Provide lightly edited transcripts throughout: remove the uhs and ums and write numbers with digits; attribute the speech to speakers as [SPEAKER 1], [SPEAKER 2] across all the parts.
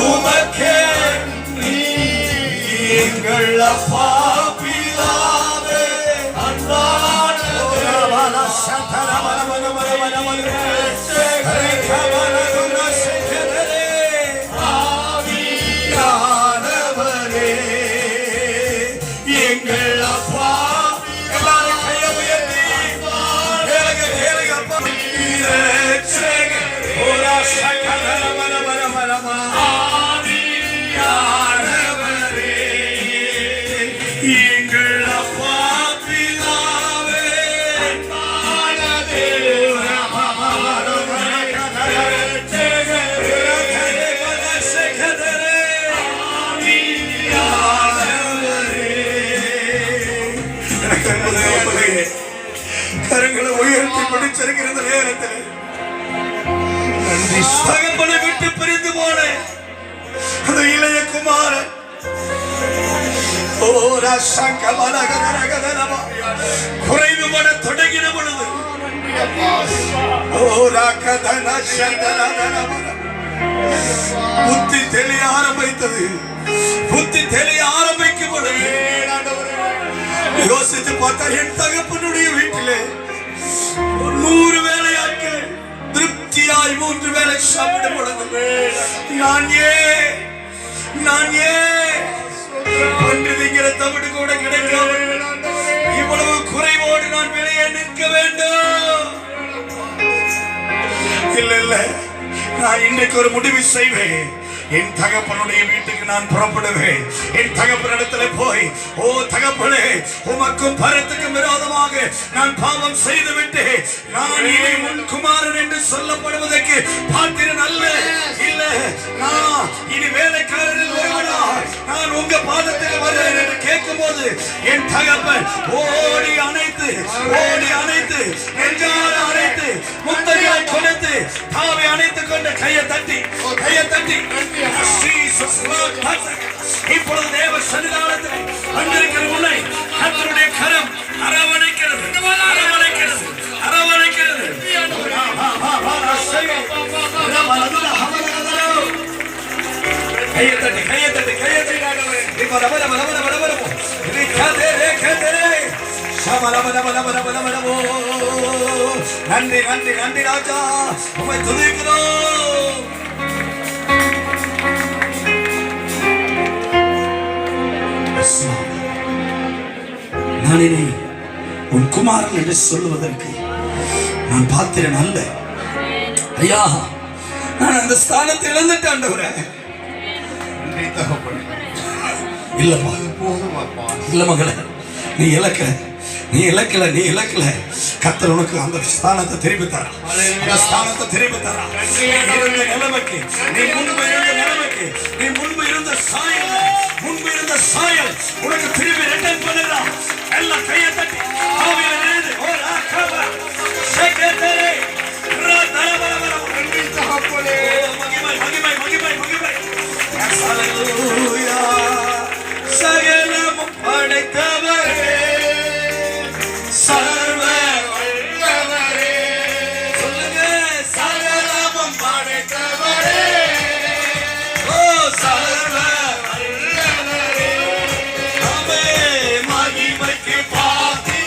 [SPEAKER 1] உமக்கே எங்கள் அப்பா பிதாவே அன்பான ஆவியானவரே எங்கள் அப்பா. எல்லாரும் கையை உயர்த்தி கேளுங்க அப்பா. ஆவியானவரே எங்கள் அப்பா பிதாவே அன்பான தேவனே கரங்களை உயர்த்தி பிடிச்சிருக்கிற நேரத்தில் தகப்பனை விட்டு பிரிந்து போன அந்த இளைய குமாரன் குறைவு பட தொடங்கின பொழுது புத்தி தெளிய ஆரம்பித்தது. புத்தி தெளிய ஆரம்பிக்கும் பொழுது யோசித்து பார்த்தா என் தகப்பனுடைய வீட்டிலே 100 வேலையாட்கள் திருப்தியாய் 3 வேளை சாப்பிடும் பொழுது நான் ஏன் ஒன்று திங்கிற தவிடு கூட கிடைக்காமல் இவ்வளவு குறைவோடு நான் வெளியே நிற்க வேண்டும்? இல்ல நான் இன்றைக்கு ஒரு முடிவு செய்வேன். என் தகப்பனுடைய வீட்டுக்கு நான் புறப்படுவேன். என் தகப்பனிடத்தில் போய், ஓ தகப்பனே, உமக்கும் பரத்துக்கும் விரோதமாக நான் பாவம் செய்துவிட்டு நான் இனி உன் குமாரன் என்று சொல்லப்படுவதற்கு பாத்திரன் அல்ல. இல்ல, நான் இனி வேலைக்காரரில் ஒருவனா நான் உங்க பாதத்தில் வருகிறேன் என்று கேட்கும் போது என் தகப்பன் ஓடி அணைத்து நெஞ்சார அணைத்து முத்தரியாய் கொடுத்து தாவை அணைத்துக் கொண்ட கையை தட்டி இப்பொழுது தேவ சன்னிதானத்தில் வந்திருக்கிற உன்னை கர்த்தருடைய கரம் அரவணைக்கிறது. கையை தட்டி நன்றி ராஜா, உம்மை துதிக்கிறோம். நானினை உன் குமாரன் என்று சொல்லுவதற்கு நான் பாத்திரன் அல்ல ஐயா. நான் அந்த ஸ்தானத்தை இழந்துட்டேன் ஆண்டவரே. இல்லப்பா, இல்ல மகளே, நீ இலக்கல. கர்த்தர் உனக்கு அந்த ஸ்தானத்தை திருப்பி தரா. இருந்த நிலைமைக்கு, நீ முன்பு இருந்த சாயல் உனக்கு திரும்பி ரிட்டர்ன் பண்ணுறான். எல்லாம் கையை தட்டி சகலமும் படைத்தவரே, சர்வ வல்லவரே, சொல்லுங்க, சகலமும் படைத்தவரே, ஓ சர்வ வல்லவரே, அமே மகிமைக்கு பாத்திரரே.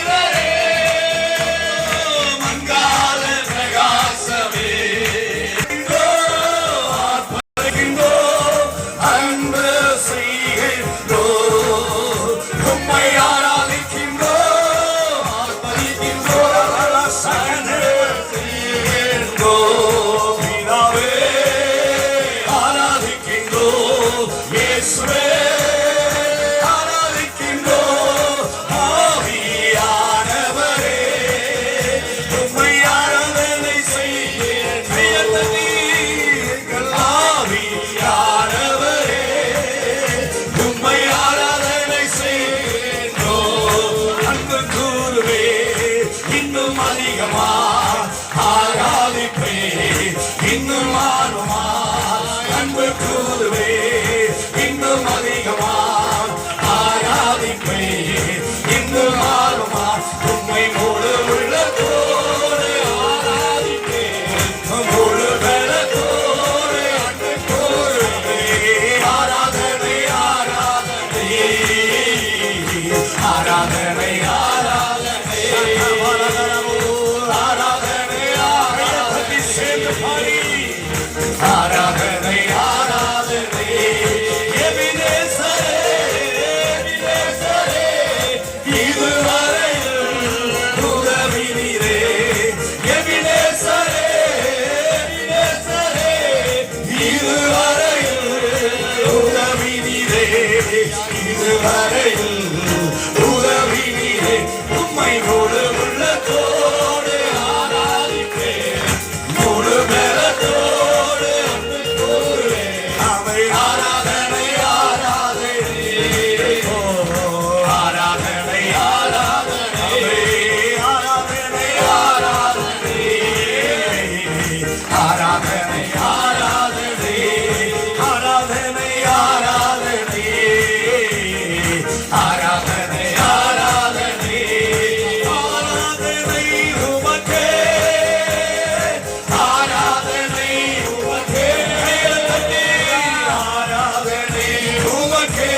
[SPEAKER 1] அதுவரையில் உதவி நீரே உம்மை முழு உள்ளத்தோடு ஆராதிப்பேன் முழு பலத்தோடு அன்பு கூறுவேன் அவை ஆராதனை ஆராதனை ஆராதனை ஆராதனை ஆராதனை ஆராதனை ஆராதனை ஆராதனை ஆராதனை ஆராதனை ஆராதனை ஆராதனை உமக்கே ஆராதனை உமக்கே ஆராதனை உமக்கே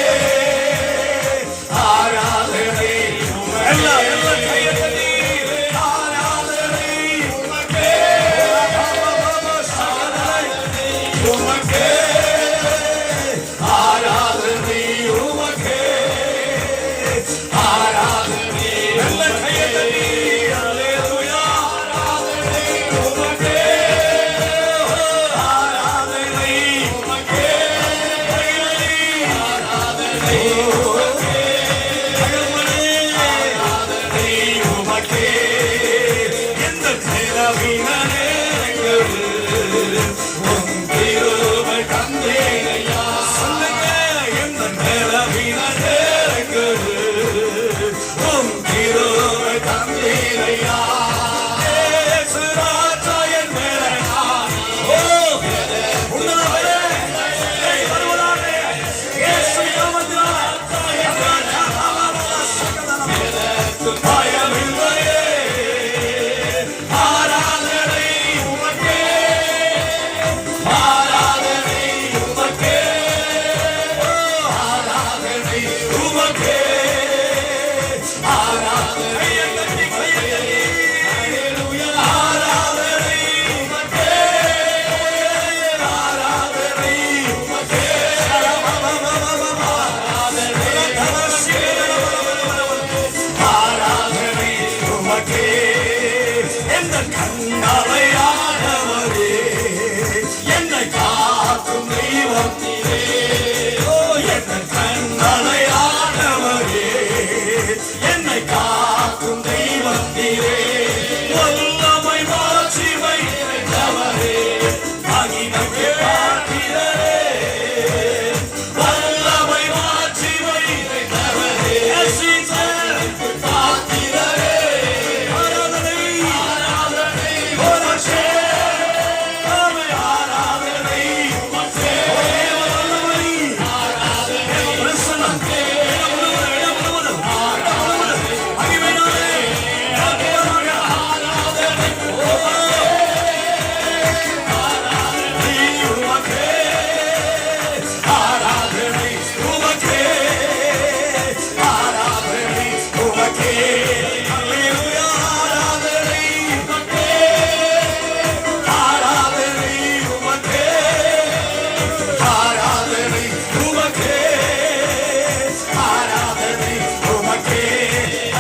[SPEAKER 1] ஆராதனை எல்லாம் கையெழுத்தி ஆராதனை உமக்கே உமக்கே ஆராதனை உமக்கே ஆராதனை எல்லாம் கையெழுத்தி அல்லேலூயா ஆராதனை உமக்கே ஆராதனை உமக்கே ஆராதனை உமக்கே ஆராதனை உமக்கே எந்த நிலவின நேரங்களில் உம் கிருபை தந்தேனையா சொல்லுங்க எந்த நிலவின நேரங்களில் உம் கிருபை தந்தேனையா இயேசு ராஜா என் மேலே நான் உன்னதமே வருவதாக இயேசு நாமத்தினால் என் ராஜா பயமில்லையே ஆராதனை உமக்கே ஆராதனை உமக்கே ஆராதனை உமக்கே ஆராதனை அல்லேலூயா ஆராதனை உமக்கே ஆராதனை உமக்கே ஆராதனை உமக்கே எந்த கண்ணாலையானவரே என்னை காக்கும் தெய்வம் நீரே ஓ எந்த கண்ணாலையானவரே என்னை காக்கும் தெய்வம் நீரே வல்லமை மாட்சிமை நிறைந்தவரே மகிமைக்கு பாத்திரரே வல்லமை மாட்சிமை நிறைந்தவரே இயேசுவுக்கு பாத்திரரே ஆராதனை ஆராதனை உமக்கே ஆராதனை உமக்கே வல்லமை ஆராதனை பிரசன்னம் மகிமையாலே ஆராதனை உமக்கே ஆராதனை உமக்கே ஆராதனை உமக்கே அல்லேலூயா ஆராதனை உமக்கே ஆராதனை உமக்கே ஆராதனை உமக்கே ஆராதனை உமக்கே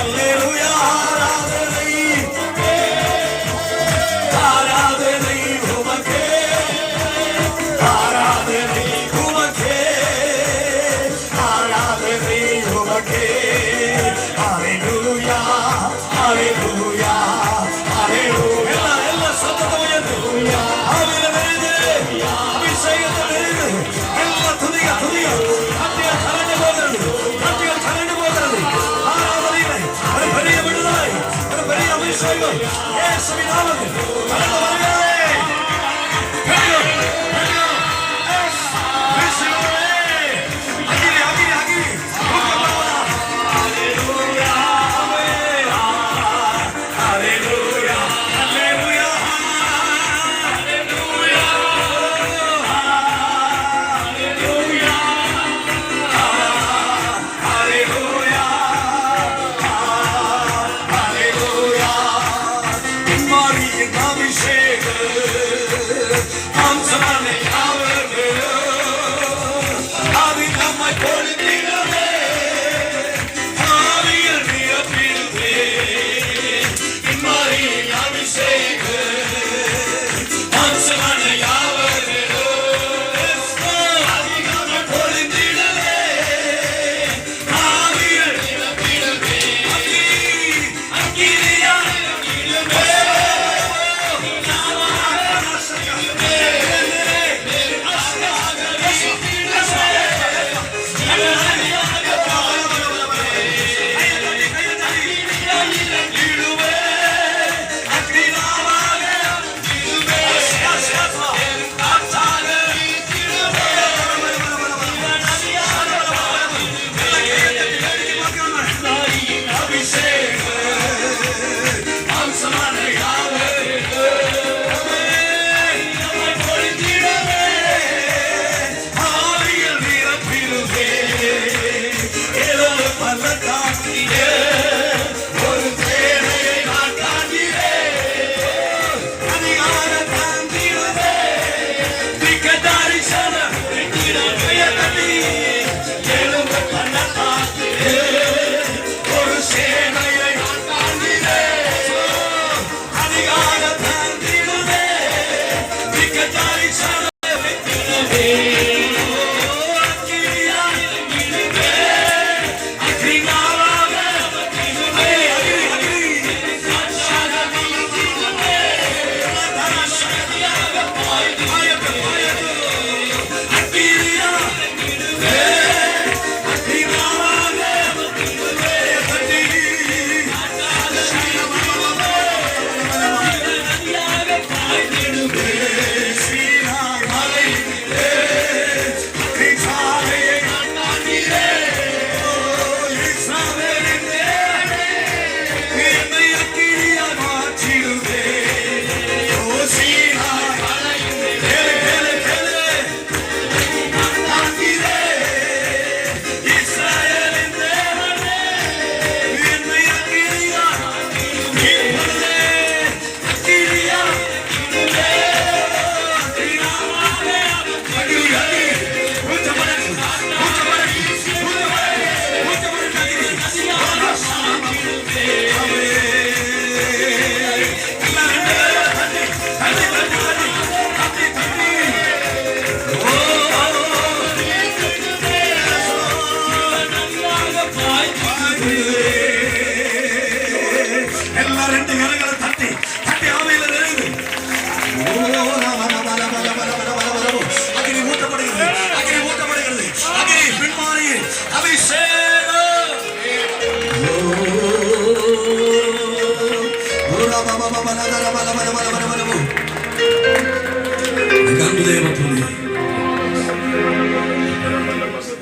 [SPEAKER 1] அல்லேலூயா ஆராதனை ஆராதனை உமக்கே ஆராதனை உமக்கே ஆராதனை உமக்கே ஹalleluya ஹalleluya ஹalleluya எல்லா சத்தத்தோடு ஹalleluya அபிஷேகத்தோடு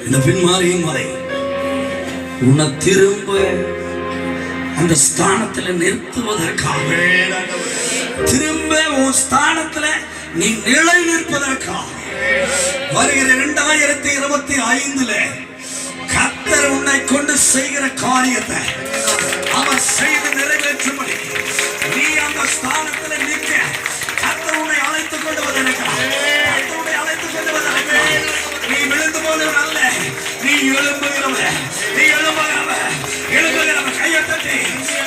[SPEAKER 1] இந்த பின்மாரியின் மலை உன்னை திரும்ப அந்த ஸ்தானத்தில் நிறுத்துவதற்காக, திரும்ப உன் ஸ்தானத்தில் நீ நிலை நிற்பதற்காக வருகிற 2025 கர்த்தர் உன்னை கொண்டு செய்கிற காரியத்தை அவர் செய்து நிறைவேற்றும்படி நீ அந்த ஸ்தானத்தில் நிற்க கர்த்தர் உன்னை அழைத்துக் கொண்டு வந்திருக்கிறார். கர்த்தர் உன்னை அழைத்துக் கொண்டு வந்திருக்கிறார். நீ விழுந்து போனவன் அல்ல, நீ எழும்புகிறவன். நீ எழும்புகிறவன், எழும்புகிறவன். கையை தட்டி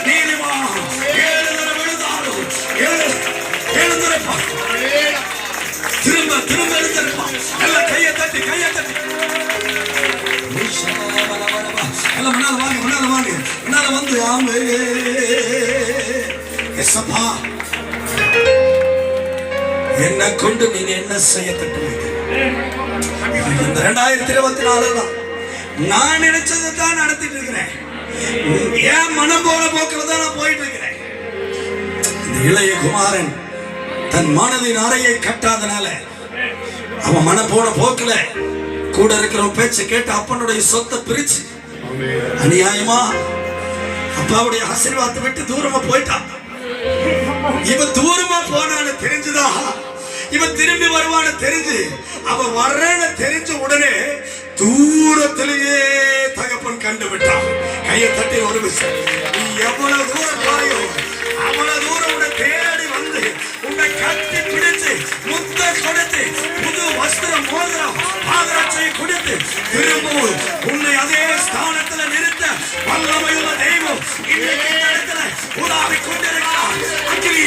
[SPEAKER 1] நீதிமா 7 தடவை விழுந்தாலும் எழுந்திருப்பான். திரும்ப திரும்ப எழுந்திருப்பான். எல்லாம் கையை தட்டி கையை தட்டி எல்லாம் முன்னால வாங்க, முன்னால வாங்க, முன்னால வந்து ஆமே எஸ்ஸப்பா என்ன கொண்டு நீங்க என்ன செய்ய தட்டுவீங்க? இந்த 2024 நான் நினைச்சதை தான் நடத்திட்டு இருக்கிறேன். ஏன் மனம் போல போக்கில் தான் நான் போயிட்டு இருக்கிறேன். இந்த இளைய குமாரன் தன் மனதின் அறையை கட்டாதனால அவன் மனம் போன போக்குல கூட இருக்கிற பேச்சை கேட்டு அப்பனுடைய சொத்தை பிரிச்சு அநியாயமா அப்பாவுடைய ஆசீர்வாதத்தை விட்டு தூரமா போயிட்டான். இவன் தூரமா போனான்னு தெரிஞ்சுதான் இவன் திரும்பி வருவான்னு தெரிஞ்சு அவன் வர்றேன்னு தெரிஞ்ச உடனே தூரத்திலேயே தகப்பன் கண்டுவிட்டான். கையை தட்டி ஒரு விஷயம், நீ எவ்வளவு தூரம் போறியோ அவ்வளவு தூரம் உன்னை தேடி வந்து உன்னை கட்டி பிடிச்சு முத்த கொடுத்து புது வஸ்திரம் மோதிரம் பாதரட்சையை கொடுத்து திரும்பவும் உன்னை அதே ஸ்தானத்தில் நிறுத்த வல்லமையுள்ள தெய்வம் இன்றைக்கு இந்த இடத்துல உலாவிக் கொண்டிருக்கிறார். அக்கினி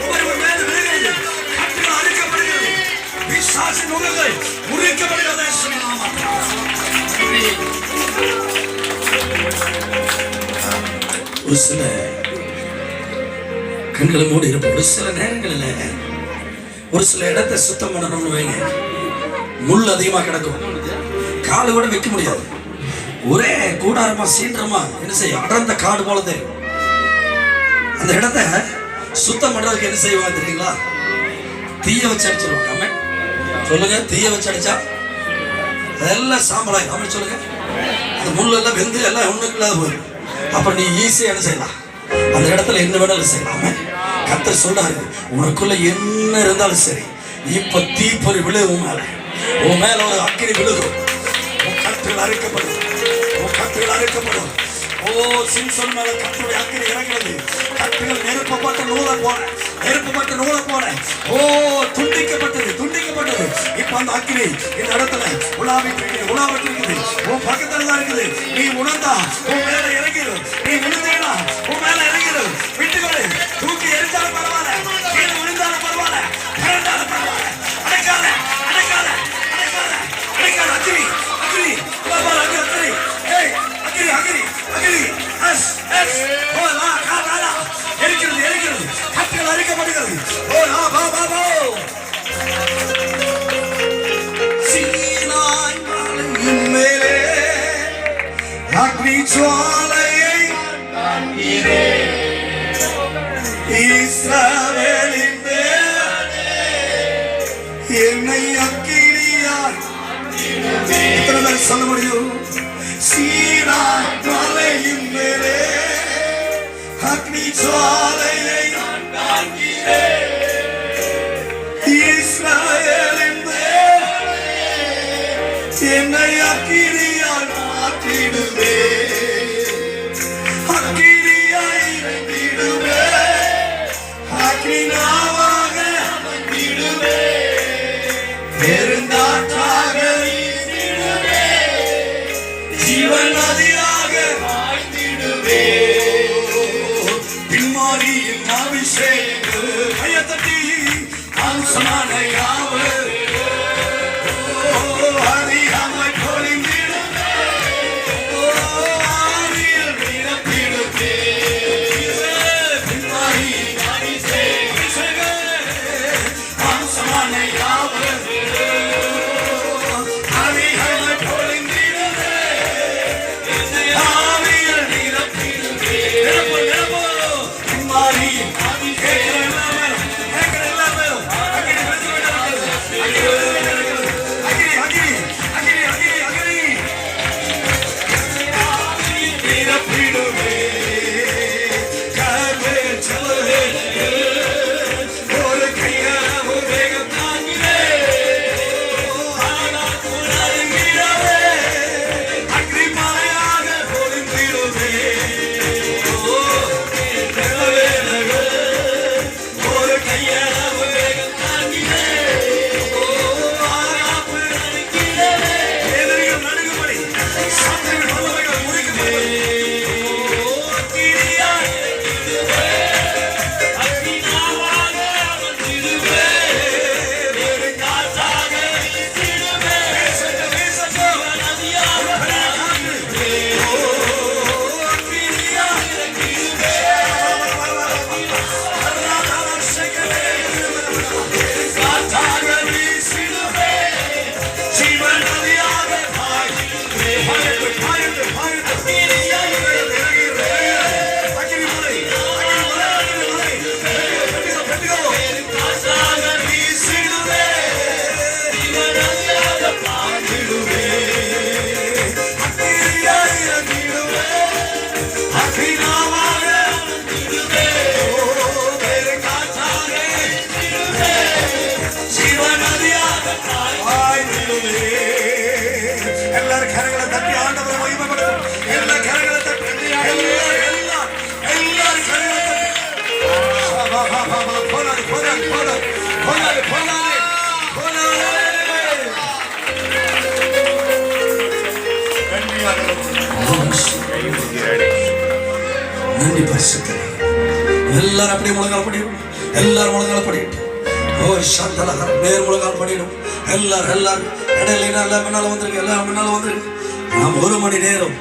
[SPEAKER 1] ஒவ்வொரு மேல விழுகிறது, கட்டுகள் அறுக்கப்படுகிறது, பிசாசின் முகங்கள் முறிக்கப்படுகிறது. ஒரு சில கண்களை மூடி இருப்போம். ஒரு சில நேரங்களில் ஒரு சில இடத்தை சுத்தம் பண்ணணும்னு வைங்க, முள் அதிகமா கிடக்கும், காலு கூட வைக்க முடியாது. ஒரே கூடாரமா சீன்றமா என்ன செய்யும், அடர்ந்த காடு போல தெரியும். அந்த இடத்த சுத்தம் பண்றதுக்கு என்ன செய்வாங்க தெரியுங்களா? தீய வச்சு அடிச்சிருவாங்க. சொல்லுங்க, தீய வச்சு அடிச்சா அதெல்லாம் சாம்பலாய். அப்படி சொல்லுங்க, அந்த முள் எல்லாம் வெந்து எல்லாம் ஒண்ணுக்கு இல்லாத போயிடும். அப்புறம் நீ ஈஸியா என்ன செய்யலாம், அந்த இடத்துல என்ன வேணாலும் செய்யலாமே. கர்த்தர் சொல்றாரு, உனக்குள்ள என்ன இருந்தாலும் சரி, இப்ப தீப்பொறி விழு, உன் மேல ஒரு அக்கினி விழுகும், உன் கட்டுகள் அறுக்கப்படும், உன் கட்டுகள் அறுக்கப்படும். ஓ சிம்சன் மேல கர்த்தருடைய அக்கினி இறங்குறது, கட்டுகள் நெருப்பப்பட்ட நூலை போல, நெருப்பப்பட்ட நூலை போல ஓ துண்டிக்கப்பட்டது, துண்டிக்கப்பட்டது. இப்ப அந்த அக்கினி இந்த இடத்துல உலாவிட்டு இருக்குது, உலாவிட்டு இருக்குது, உன் பக்கத்துல தான் இருக்குது. நீ உணர்ந்தா உன் மேல இறங்கிடும், நீ விழுந்தீங்கன்னா உன் மேல இறங்கிடும். விட்டுக்கொடு, தூக்கி எரிஞ்சாலும் பரவாயில்ல, கீழே விழுந்தாலும் பரவாயில்ல, பிறந்தாலும் பரவாயில்ல, அடைக்காத அடைக்காத அக்னி ஜுவாலையை இஸ்ரவேலின் தேவனே என்னை அக்கினியால் எத்தனை பேர் சொல்ல முடியும்? சீனாய் மலையின் மேலே அக்னி ஜுவாலையை நான் காண்கிறேன். இஸ்ரவேலின் தேவனே என்னை அக்கினியால் மாற்றிடுவே. அக்கினியாய் இறங்கிடுவே. அக்கினியாவாக அமைந்திடுவே. பெருங்காற்றாக வீசிடுவே. ஜீவன் நதியாக வாழ்ந்திடுவே. பின்மாரியின் அபிஷேகம் கையத்தட்டி அம்சமான யாவர் அறியாமல் பொழிந்திடுவே. ஆவியில் நிரப்பிடுவே. பின்மாரியின் அபிஷேகம் அம்சமான யாவர் அறியாமல் பொழிந்திடுவே. ஆவியில் நிரப்பிடுவே. நிரப்பு நிரப்பு பின்மாரியின் அபிஷேகம் எல்லாரும் கரங்களை தட்டி ஆண்டவரை மகிமைப்படுத்தும். எல்லா கரங்களை தட்டி எல்லாரும் கரங்களை தட்டி போனாரு போனாரு போனாரு போனாரு போனாரு போனாரு. நன்றி பரிசுத்தரே. எல்லாரும் அப்படியே முழங்கால் படிக்கணும். எல்லாரும் முழங்கால் படிக்கட்டும். ஓ சாந்தலகர நேர் முழங்கால் படிக்கணும். எல்லாரும் இடையில எல்லாம் முன்னால வந்துருக்கு. எல்லாம் முன்னால வந்துருக்கு. நாம் 1 மணி நேரம்